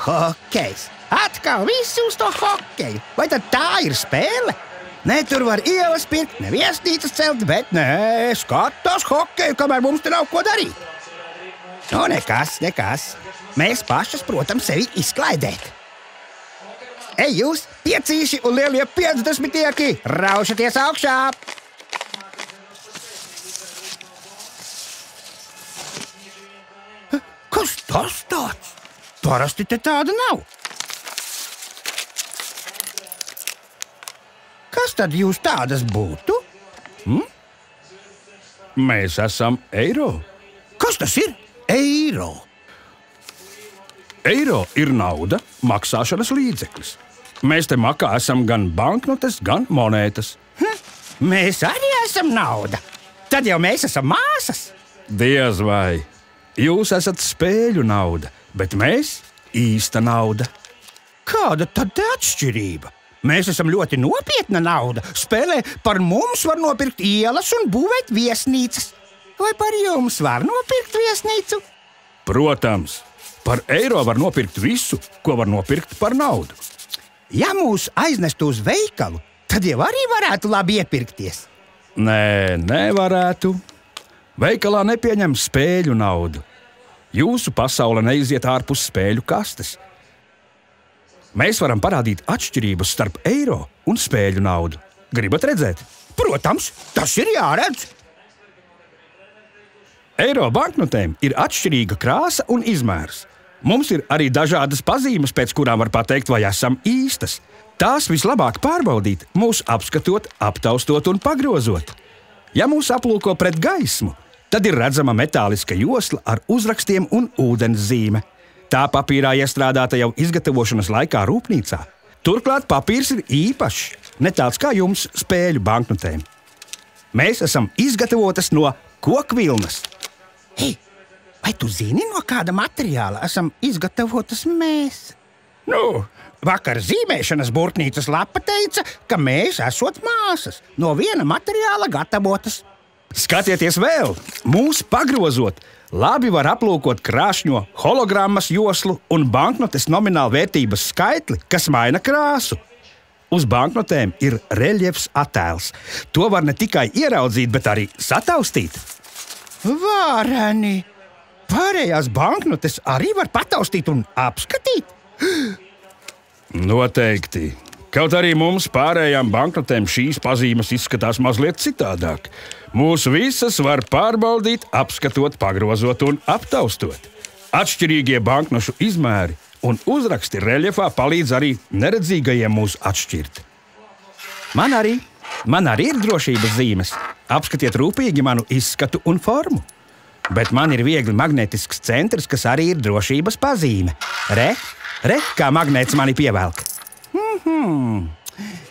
Hokejs. Atkal visi uz to hokeju. Vai tad tā ir spēle? Ne tur var ielas pirkt, ne viesnīcas celt, bet nē, skatās hokeju, kamēr mums te nav ko darīt. Nu, nekas. Mēs pašas, protams, sevi izklaidēt. Ej jūs, piecīši un lielie 50-ieki, raušaties augšā! Kas tas tāds? Parasti te tāda nav. Kas tad jūs tādas būtu? Mēs esam eiro. Kas tas ir? Eiro. Eiro ir nauda, maksāšanas līdzeklis. Mēs te makā esam gan banknotes, gan monētas. Mēs arī esam nauda. Tad jau mēs esam māsas. Diez vai. Jūs esat spēļu nauda, bet mēs īsta nauda. Kāda tad te atšķirība? Mēs esam ļoti nopietna nauda. Spēlē par mums var nopirkt ielas un būvēt viesnīcas. Vai par jums var nopirkt viesnīcu? Protams, par eiro var nopirkt visu, ko var nopirkt par naudu. Ja mūs aiznestu uz veikalu, tad jau arī varētu labi iepirkties. Nē, nevarētu. Veikalā nepieņem spēļu naudu. Jūsu pasaule neiziet ārpus spēļu kastes. Mēs varam parādīt atšķirības starp eiro un spēļu naudu. Gribat redzēt? Protams, tas ir jāredz. Eiro banknotēm ir atšķirīga krāsa un izmērs. Mums ir arī dažādas pazīmes, pēc kurām var pateikt, vai esam īstas. Tās vislabāk pārbaudīt, mūs apskatot, aptaustot un pagrozot. Ja mūs aplūko pret gaismu, tad ir redzama metāliska josla ar uzrakstiem un ūdenszīme. Tā papīrā iestrādāta jau izgatavošanas laikā rūpnīcā. Turklāt papīrs ir īpašs, ne tāds kā jums spēļu banknotēm. Mēs esam izgatavotas no kokvilnas. Hei, vai tu zini, no kāda materiāla esam izgatavotas mēs? Nu, vakar zīmēšanas burtnīcas lapa teica, ka mēs esot māsas, no viena materiāla gatavotas. Skatieties vēl, mūs pagrozot, labi var aplūkot krāšņo hologrammas joslu un banknotes nominālu vērtības skaitli, kas maina krāsu. Uz banknotēm ir reļefs attēls. To var ne tikai ieraudzīt, bet arī sataustīt. Vāreni! Pārējās banknotes arī var pataustīt un apskatīt? Noteikti. Kaut arī mums pārējām banknotēm šīs pazīmes izskatās mazliet citādāk. Mūsu visas var pārbaudīt, apskatot, pagrozot un aptaustot. Atšķirīgie banknošu izmēri un uzraksti reļefā palīdz arī neredzīgajiem mūs atšķirt. Man arī ir drošības zīmes. Apskatiet rūpīgi manu izskatu un formu. Bet man ir viegli magnetisks centrs, kas arī ir drošības pazīme. Re, kā magnēts mani pievelk.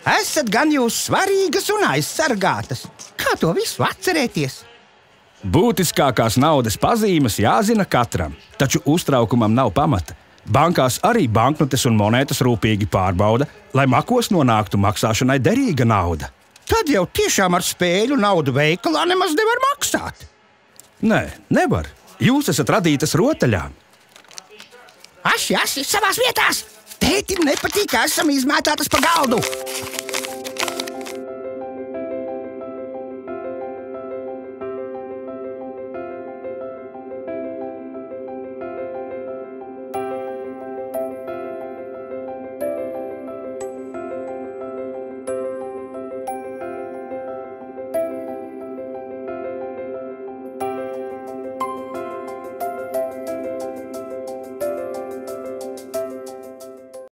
Esat gan jūs svarīgas un aizsargātas. Kā to visu atcerēties? Būtiskākās naudas pazīmes jāzina katram, taču uztraukumam nav pamata. Bankās arī banknotes un monētas rūpīgi pārbauda, lai makos nonāktu maksāšanai derīga nauda. Tad jau tiešām ar spēļu naudu veikalā nemaz nevar maksāt. Nē, nevar. Jūs esat radītas rotaļām. Asi, savās vietās! Tētim nepatīk, ka esam izmētātas pa galdu.